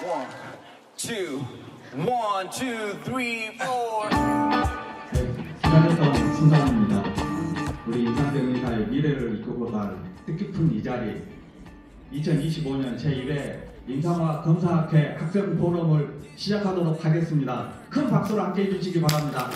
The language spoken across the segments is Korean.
One, two, one, two, three, four. 수고하셨던 신상입니다. 우리 임상병의사의 미래를 이끌고 갈 뜻깊은 이 자리, 2025년 제1회 임상화 검사학회 학생 포럼을 시작하도록 하겠습니다. 큰 박수로 함께 해주시기 바랍니다.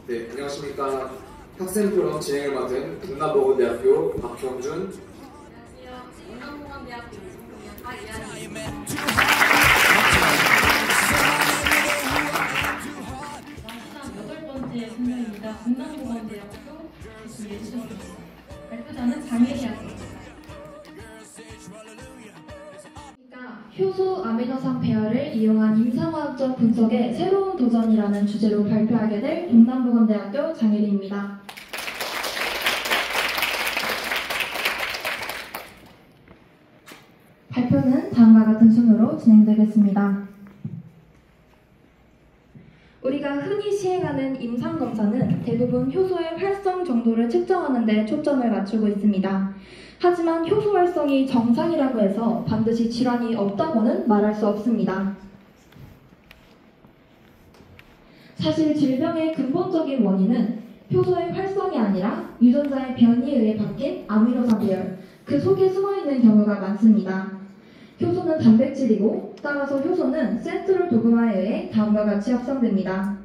네, 안녕하십니까. 학생포럼 진행을 맡은 경남보건대학교 박형준. 안녕하세요. 경남보건대학교 이성공학과 이하입니다. 마지막 8번째 선정입니다. 경남보건대학교 교수 예수입니다. 발표자는 장혜리 학생입니다. 효소 아미노산 배열을 이용한 임상화학적 분석의 새로운 도전이라는 주제로 발표하게 될 경남보건대학교 장혜리입니다. 발표는 다음과 같은 순으로 진행되겠습니다. 우리가 흔히 시행하는 임상검사는 대부분 효소의 활성 정도를 측정하는 데 초점을 맞추고 있습니다. 하지만 효소 활성이 정상이라고 해서 반드시 질환이 없다고는 말할 수 없습니다. 사실 질병의 근본적인 원인은 효소의 활성이 아니라 유전자의 변이에 의해 바뀐 아미노산 배열, 그 속에 숨어있는 경우가 많습니다. 효소는 단백질이고 따라서 효소는 센트럴 도그마에 의해 다음과 같이 합성됩니다.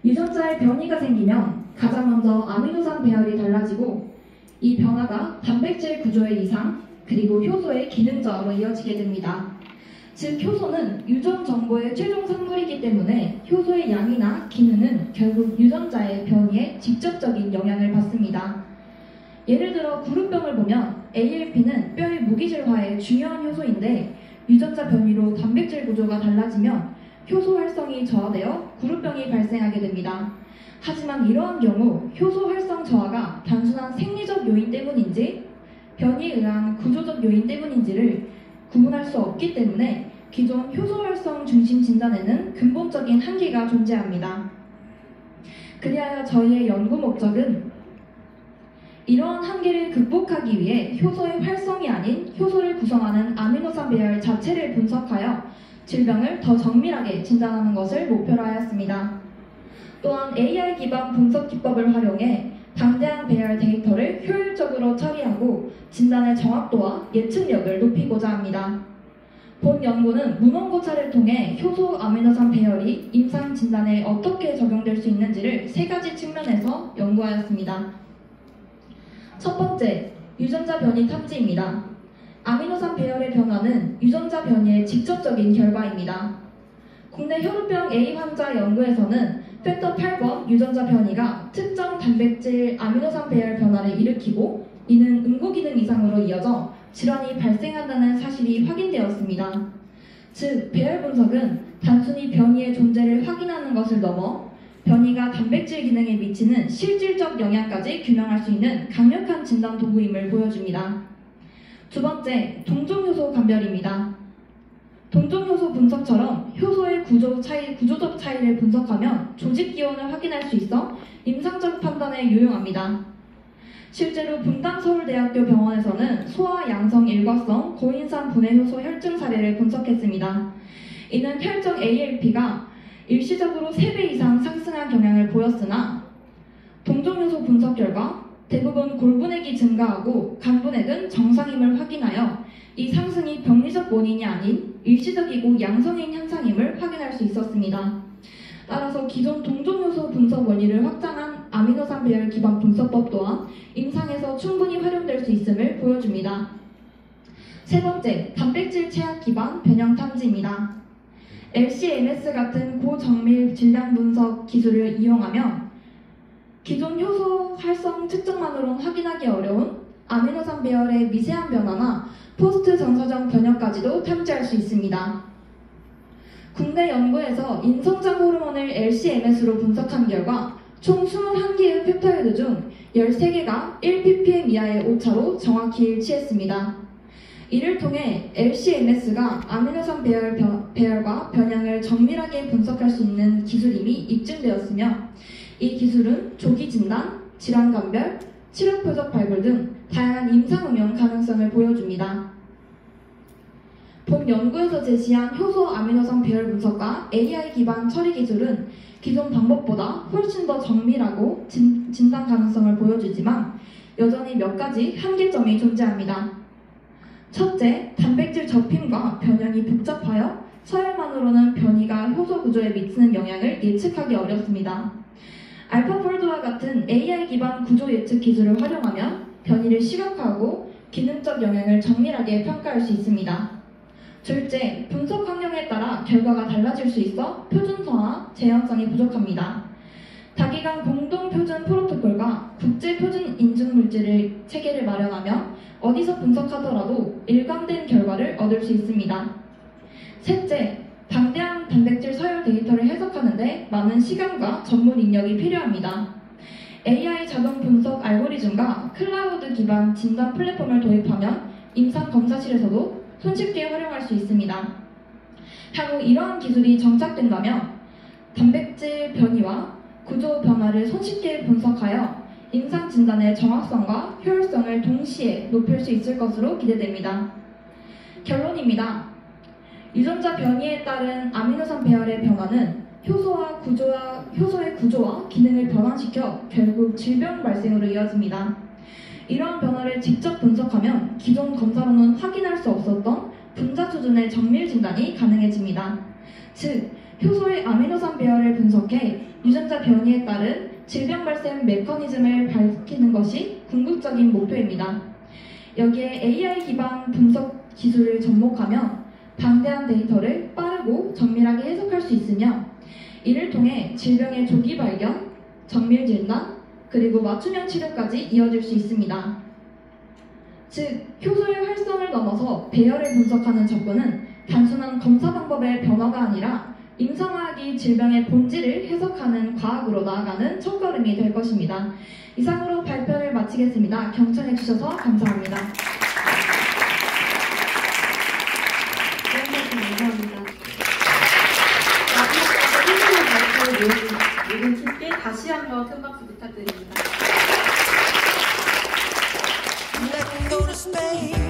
유전자의 변이가 생기면 가장 먼저 아미노산 배열이 달라지고 이 변화가 단백질 구조의 이상 그리고 효소의 기능 저하로 이어지게 됩니다. 즉 효소는 유전 정보의 최종 산물이기 때문에 효소의 양이나 기능은 결국 유전자의 변이에 직접적인 영향을 받습니다. 예를 들어 구루병을 보면 ALP는 뼈의 무기질화에 중요한 효소인데 유전자 변이로 단백질 구조가 달라지면 효소 활성이 저하되어 구루병이 발생하게 됩니다. 하지만 이러한 경우 효소 활성 저하가 단순한 생리적 요인 때문인지 변이에 의한 구조적 요인 때문인지를 구분할 수 없기 때문에 기존 효소 활성 중심 진단에는 근본적인 한계가 존재합니다. 그리하여 저희의 연구 목적은 이러한 한계를 극복하기 위해 효소의 활성이 아닌 효소를 구성하는 아미노산 배열 자체를 분석하여 질병을 더 정밀하게 진단하는 것을 목표로 하였습니다. 또한 AI 기반 분석 기법을 활용해 방대한 배열 데이터를 효율적으로 처리하고 진단의 정확도와 예측력을 높이고자 합니다. 본 연구는 문헌고찰을 통해 효소 아미노산 배열이 임상 진단에 어떻게 적용될 수 있는지를 3가지 측면에서 연구하였습니다. 첫 번째, 유전자 변이 탐지입니다. 아미노산 배열의 변화는 유전자 변이의 직접적인 결과입니다. 국내 혈우병 A 환자 연구에서는 팩터 8번 유전자 변이가 특정 단백질 아미노산 배열 변화를 일으키고 이는 응고기능 이상으로 이어져 질환이 발생한다는 사실이 확인되었습니다. 즉, 배열 분석은 단순히 변이의 존재를 확인하는 것을 넘어 변이가 단백질 기능에 미치는 실질적 영향까지 규명할 수 있는 강력한 진단 도구임을 보여줍니다. 두 번째, 동종효소 감별입니다. 동종효소 분석처럼 효소의 구조적 차이를 분석하면 조직 기원을 확인할 수 있어 임상적 판단에 유용합니다. 실제로 분당서울대학교 병원에서는 소아 양성 일과성 고인산 분해효소 혈증 사례를 분석했습니다. 이는 혈적 ALP가 일시적으로 3배 이상 상승한 경향을 보였으나 동종효소 분석 결과 대부분 골분액이 증가하고 간분액은 정상임을 확인하여 이 상승이 병리적 원인이 아닌 일시적이고 양성인 현상임을 확인할 수 있었습니다. 따라서 기존 동종효소 분석 원리를 확장한 아미노산 배열 기반 분석법 또한 임상에서 충분히 활용될 수 있음을 보여줍니다. 세 번째, 단백질 체학 기반 변형 탐지입니다. LC-MS 같은 고정밀 질량 분석 기술을 이용하면 기존 효소 활성 측정만으로는 확인하기 어려운 아미노산 배열의 미세한 변화나 포스트 정서적 변형까지도 탐지할 수 있습니다. 국내 연구에서 인성장 호르몬을 LC-MS로 분석한 결과 총 21개의 펩타이드 중 13개가 1ppm 이하의 오차로 정확히 일치했습니다. 이를 통해 LC-MS가 아미노산 배열과 변형을 정밀하게 분석할 수 있는 기술임이 입증되었으며 이 기술은 조기 진단, 질환 감별, 치료 표적 발굴 등 다양한 임상 응용 가능성을 보여줍니다. 본 연구에서 제시한 효소 아미노산 배열 분석과 AI 기반 처리 기술은 기존 방법보다 훨씬 더 정밀하고 진단 가능성을 보여주지만 여전히 몇 가지 한계점이 존재합니다. 첫째, 단백질 접힘과 변형이 복잡하여 서열만으로는 변이가 효소 구조에 미치는 영향을 예측하기 어렵습니다. 알파폴드와 같은 AI 기반 구조 예측 기술을 활용하면 변이를 시각화하고 기능적 영향을 정밀하게 평가할 수 있습니다. 둘째, 분석 환경에 따라 결과가 달라질 수 있어 표준화와 재현성이 부족합니다. 다기간 공동 표준 프로토콜과 국제 표준 인증 물질 체계를 마련하며 어디서 분석하더라도 일관된 결과를 얻을 수 있습니다. 셋째, 방대한 단백질 서열 데이터를 해석하는데 많은 시간과 전문 인력이 필요합니다. AI 자동 분석 알고리즘과 클라우드 기반 진단 플랫폼을 도입하면 임상 검사실에서도 손쉽게 활용할 수 있습니다. 향후 이러한 기술이 정착된다면 단백질 변이와 구조 변화를 손쉽게 분석하여 임상 진단의 정확성과 효율성을 동시에 높일 수 있을 것으로 기대됩니다. 결론입니다. 유전자 변이에 따른 아미노산 배열의 변화는 효소의 구조와 기능을 변화시켜 결국 질병 발생으로 이어집니다. 이러한 변화를 직접 분석하면 기존 검사로는 확인할 수 없었던 분자 수준의 정밀 진단이 가능해집니다. 즉, 효소의 아미노산 배열을 분석해 유전자 변이에 따른 질병 발생 메커니즘을 밝히는 것이 궁극적인 목표입니다. 여기에 AI 기반 분석 기술을 접목하면 방대한 데이터를 빠르고 정밀하게 해석할 수 있으며 이를 통해 질병의 조기 발견, 정밀 진단, 그리고 맞춤형 치료까지 이어질 수 있습니다. 즉, 효소의 활성을 넘어서 배열을 분석하는 접근은 단순한 검사 방법의 변화가 아니라 임상화학이 질병의 본질을 해석하는 과학으로 나아가는 첫걸음이 될 것입니다. 이상으로 발표를 마치겠습니다. 경청해 주셔서 감사합니다. 감사합니다. 마지막까지 훌륭한 발표를 모든 팀께 다시 한번 큰 박수 부탁드립니다. Let them go to space.